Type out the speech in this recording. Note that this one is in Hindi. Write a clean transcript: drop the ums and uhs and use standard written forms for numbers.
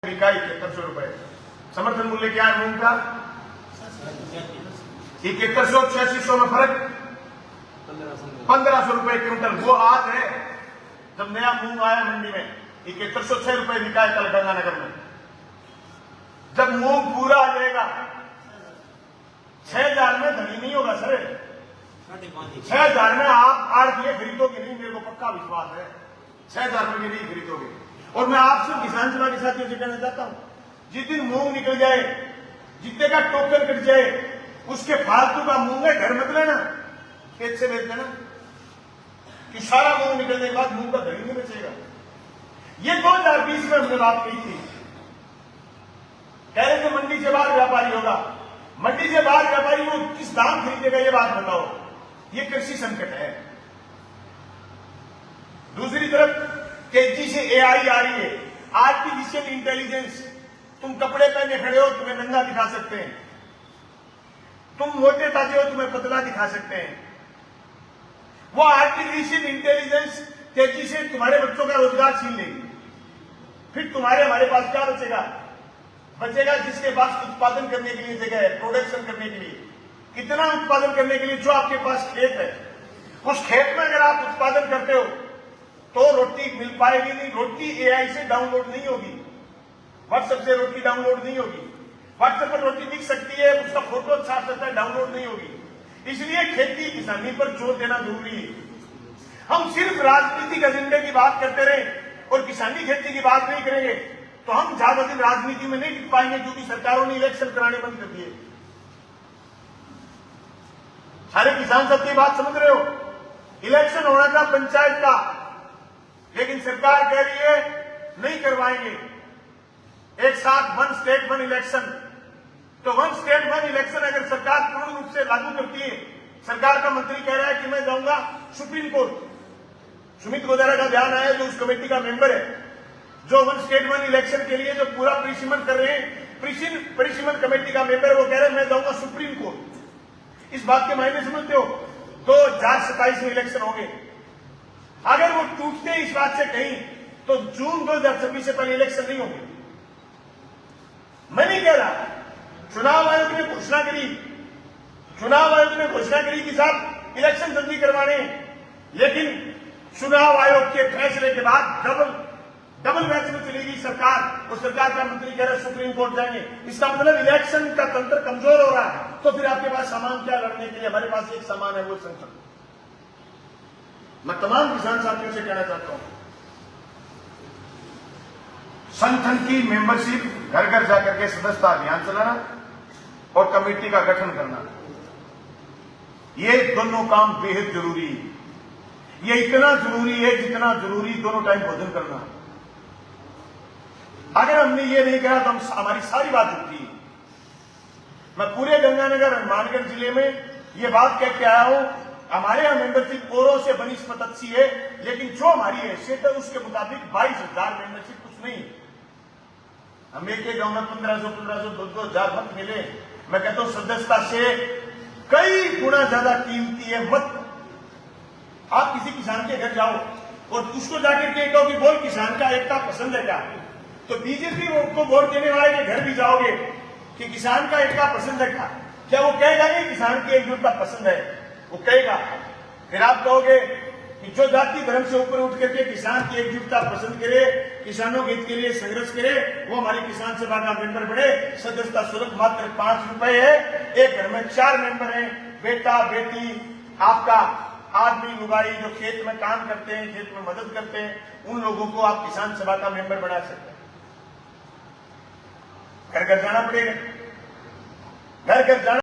बिका 7100 रुपए। समर्थन मूल्य क्या है मूंग का? 7100 8600 में फर्क 1500 रुपए क्विंटल। वो आज है जब नया मूंग आया मंडी में 7106 रुपए बिका है कल गंगानगर में। जब मूंग पूरा आ जाएगा 6000 में धनी नहीं होगा सर। 6000 में आप आड़तिए खरीदोगे नहीं, मेरे को पक्का विश्वास है 6000 में नहीं खरीदोगे। और मैं आपसे किसान सभा के साथियों से कहना चाहता हूं, जिस दिन मूंग निकल जाए, जितने का टोकन कट जाए, उसके फालतू का मूंग है घर मत लेना, खेत से बेच देना कि सारा मूंग निकलने के बाद मूंग का घर ही नहीं बचेगा। ये 2020 में हमने बात कही थी, कह रहे थे मंडी से बाहर व्यापारी होगा। मंडी से बाहर व्यापारी वो किस दाम खरीदेगा ये बात बताओ। ये कृषि संकट है। दूसरी तरफ तेजी से एआई आ रही है, आर्टिफिशियल इंटेलिजेंस। तुम कपड़े पहने खड़े हो, तुम्हें नंगा दिखा सकते हैं। तुम मोटे ताजे हो, तुम्हें पतला दिखा सकते हैं। वो आर्टिफिशियल इंटेलिजेंस तेजी से तुम्हारे बच्चों का रोजगार छीन लेगी। फिर तुम्हारे हमारे पास क्या बचेगा? बचेगा जिसके पास उत्पादन करने के लिए जगह है, प्रोडक्शन करने के लिए। कितना उत्पादन करने के लिए? जो आपके पास खेत है, उस खेत में अगर आप उत्पादन करते हो तो रोटी मिल पाएगी नहीं। रोटी एआई से डाउनलोड नहीं होगी, व्हाट्सएप से रोटी डाउनलोड नहीं होगी। व्हाट्सएप पर रोटी दिख सकती है, उसका फोटो छाप सकता है, डाउनलोड नहीं होगी। इसलिए खेती किसानी पर जोर देना जरूरी है। हम सिर्फ राजनीतिक एजेंडे की बात करते रहे और किसानी खेती की बात नहीं करेंगे तो हम ज्यादा दिन राजनीति में नहीं टिक पाएंगे, क्योंकि सरकारों ने इलेक्शन कराने बंद कर दिए। सारे किसान सबकी बात समझ रहे हो? इलेक्शन होना था पंचायत का, लेकिन सरकार कह रही है नहीं करवाएंगे। एक साथ वन स्टेट वन इलेक्शन। तो वन स्टेट वन इलेक्शन अगर सरकार पूर्ण रूप से लागू करती है, सरकार का मंत्री कह रहा है कि मैं जाऊंगा सुप्रीम कोर्ट। सुमित गोदारा का बयान आया, जो उस कमेटी का मेंबर है, जो वन स्टेट वन इलेक्शन के लिए जो पूरा परिसीमन कर रहे हैं, परिसीमन कमेटी का मेंबर, वो कह रहे हैं मैं जाऊंगा सुप्रीम कोर्ट। इस बात के मायने समझते हो? 2027 में इलेक्शन होंगे। अगर वो टूटते इस बात से कहीं तो जून 2026 से पहले इलेक्शन नहीं होंगे। मैं नहीं कह रहा, चुनाव आयोग ने घोषणा करी, चुनाव आयोग ने घोषणा करी कि साहब इलेक्शन जल्दी करवाने, लेकिन चुनाव आयोग के फैसले के बाद डबल मैच में चलेगी सरकार, और सरकार का मंत्री कह रहे सुप्रीम कोर्ट जाएंगे। इसका मतलब इलेक्शन का तंत्र कमजोर हो रहा है। तो फिर आपके पास सामान क्या लड़ने के लिए? हमारे पास एक सामान है, वो संकट। मैं तमाम किसान साथियों से कहना चाहता हूं, संगठन की मेंबरशिप घर घर जाकर के सदस्यता अभियान चलाना और कमेटी का गठन करना, ये दोनों काम बेहद जरूरी है। ये इतना जरूरी है जितना जरूरी दोनों टाइम भोजन करना। अगर हमने ये नहीं कहा तो हमारी सारी बात उठती है। मैं पूरे गंगानगर हनुमानगढ़ जिले में ये बात कह के आया हूं, हमारे यहां मेंबरशिप औरों से बनिस्बत अच्छी है, लेकिन जो हमारी हैसियत है उसके मुताबिक 22,000 मेंबरशिप कुछ नहीं। हम एक गांव में 1500 2,000 मत मिले। मैं कहता हूं सदस्यता से कई गुना ज्यादा कीमती है मत। आप किसी किसान के घर जाओ और उसको जाकर के कहो कि बोल किसान का एकता पसंद है क्या, तो बीजेपी को वोट देने वाले के घर भी जाओगे कि किसान का एकता पसंद है क्या वो कहेगा नहीं किसान की एकजुटता पसंद है? वो कहेगा। फिर आप कहोगे कि जो जाति धर्म से ऊपर उठ करके किसान की एकजुटता पसंद करे, किसानों के हित के लिए संघर्ष करे, वो हमारी किसान सभा का मेंबर बने। सदस्यता शुल्क मात्र 5 रुपए है। एक घर में 4 मेंबर हैं, बेटा बेटी, आपका आदमी लुगाई जो खेत में काम करते हैं, खेत में मदद करते हैं, उन लोगों को आप किसान सभा का मेंबर बना सकते हैं। घर घर जाना पड़ेगा, घर घर जाना